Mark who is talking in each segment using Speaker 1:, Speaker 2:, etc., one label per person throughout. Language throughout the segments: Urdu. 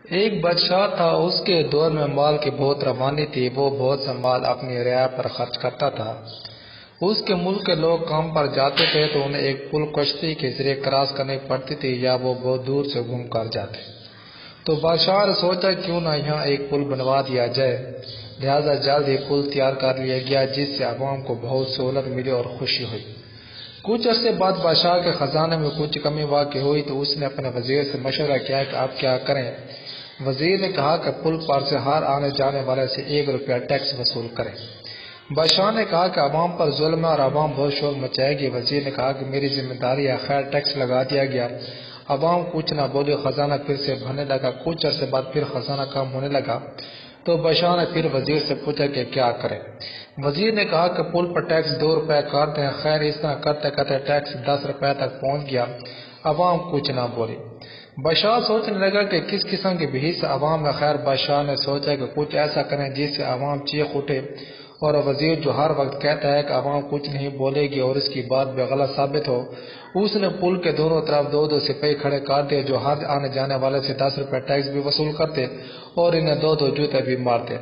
Speaker 1: ایک بادشاہ تھا، اس کے دور میں مال کی بہت روانی تھی، وہ بہت سا مال اپنی رعایا پر خرچ کرتا تھا۔ اس کے ملک کے لوگ کام پر جاتے تھے تو انہیں ایک پل کشتی کے ذریعے کراس کرنی پڑتی تھی یا وہ بہت دور سے گھوم کر جاتے۔ تو بادشاہ نے سوچا کیوں نہ یہاں ایک پل بنوا دیا جائے، لہذا جلد ہی پل تیار کر لیا گیا جس سے عوام کو بہت سہولت ملی اور خوشی ہوئی۔ کچھ عرصے بعد بادشاہ کے خزانے میں کچھ کمی واقع ہوئی تو اس نے اپنے وزیر سے مشورہ کیا کہ اب کیا کریں۔ وزیر نے کہا کہ پل پر سے ہر آنے جانے والے سے 1 روپیہ ٹیکس وصول کریں۔ بادشاہ نے کہا کہ عوام پر ظلم ہے اور عوام بہت شور مچائے گی۔ وزیر نے کہا کہ میری ذمہ داری ہے، خیر ٹیکس لگا دیا گیا۔ عوام کچھ نہ بولے، خزانہ پھر سے بھرنے لگا۔ کچھ عرصے بعد پھر خزانہ کم ہونے لگا تو بادشاہ نے پھر وزیر سے پوچھا کہ کیا کریں۔ وزیر نے کہا کہ پل پر ٹیکس 2 روپے کاٹتے ہیں۔ خیر اس طرح کرتے کرتے ٹیکس 10 روپے تک پہنچ گیا۔ عوام کچھ نہ بولی۔ بادشاہ سوچنے لگا کہ کس قسم کی بحث عوام میں۔ خیر بادشاہ نے سوچا کہ کچھ ایسا کریں جس سے عوام چیخ اٹھے، اور وزیر جو ہر وقت کہتا ہے کہ عوام کچھ نہیں بولے گی اور اس کی بات بھی غلط ثابت ہو، اس نے پل کے دونوں طرف 2 سپاہی کھڑے کر دیے جو ہر آنے جانے والے سے 10 روپے ٹیکس بھی وصول کرتے اور انہیں 2 جوتے بھی مارتے۔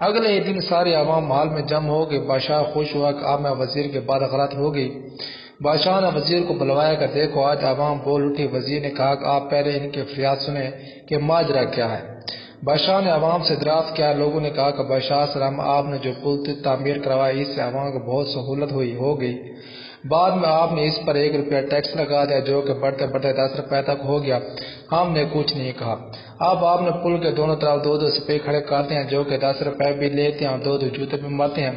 Speaker 1: اگلے ہی دن ساری عوام محل میں جمع ہو گئی۔ بادشاہ خوش ہوا کہ اب میں وزیر کی بات غلط ہو گئی۔ بادشاہ نے وزیر کو بلوایا کہ دیکھو آج عوام بول اٹھی۔ وزیر نے کہا کہ آپ پہلے ان کی فریاد سنیں کہ ماجرا کیا ہے۔ بادشاہ نے عوام سے دریافت کیا۔ لوگوں نے کہا کہ بادشاہ سلام، آپ نے جو پل تعمیر کروایا اس سے عوام کو بہت سہولت ہو گئی۔ بعد میں آپ نے اس پر 1 روپیہ ٹیکس لگا دیا جو کہ بڑھتے بڑھتے 10 روپے تک ہو گیا۔ ہم نے کچھ نہیں کہا۔ اب آپ نے پل کے دونوں طرف 2 سپاہی کھڑے کرتے ہیں جو کہ 10 روپے بھی لیتے ہیں اور 2 جوتے بھی مارتے ہیں۔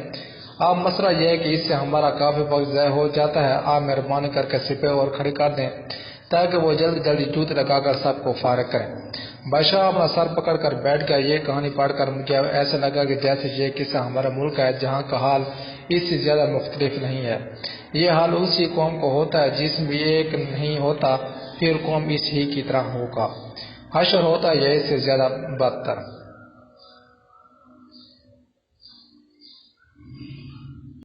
Speaker 1: اب مسئلہ یہ ہے کہ اس سے ہمارا کافی وقت ضائع ہو جاتا ہے۔ آپ مہربانی کر کے سپاہی اور کھڑے کر دیں تاکہ وہ جلدی جلدی جوتے لگا کر سب کو فارغ کریں۔ بادشاہ اپنا سر پکڑ کر بیٹھ گیا۔ یہ کہانی پڑھ کر مجھے ایسا لگا کہ جیسے یہ قصہ ہمارا ملک ہے جہاں کا حال اس سے زیادہ مختلف نہیں ہے۔ یہ حال اسی قوم کو ہوتا ہے جس میں ایک نہیں ہوتا، پھر قوم اس ہی کی طرح ہوگا۔ حشر ہوتا ہے یا اس سے زیادہ بدتر۔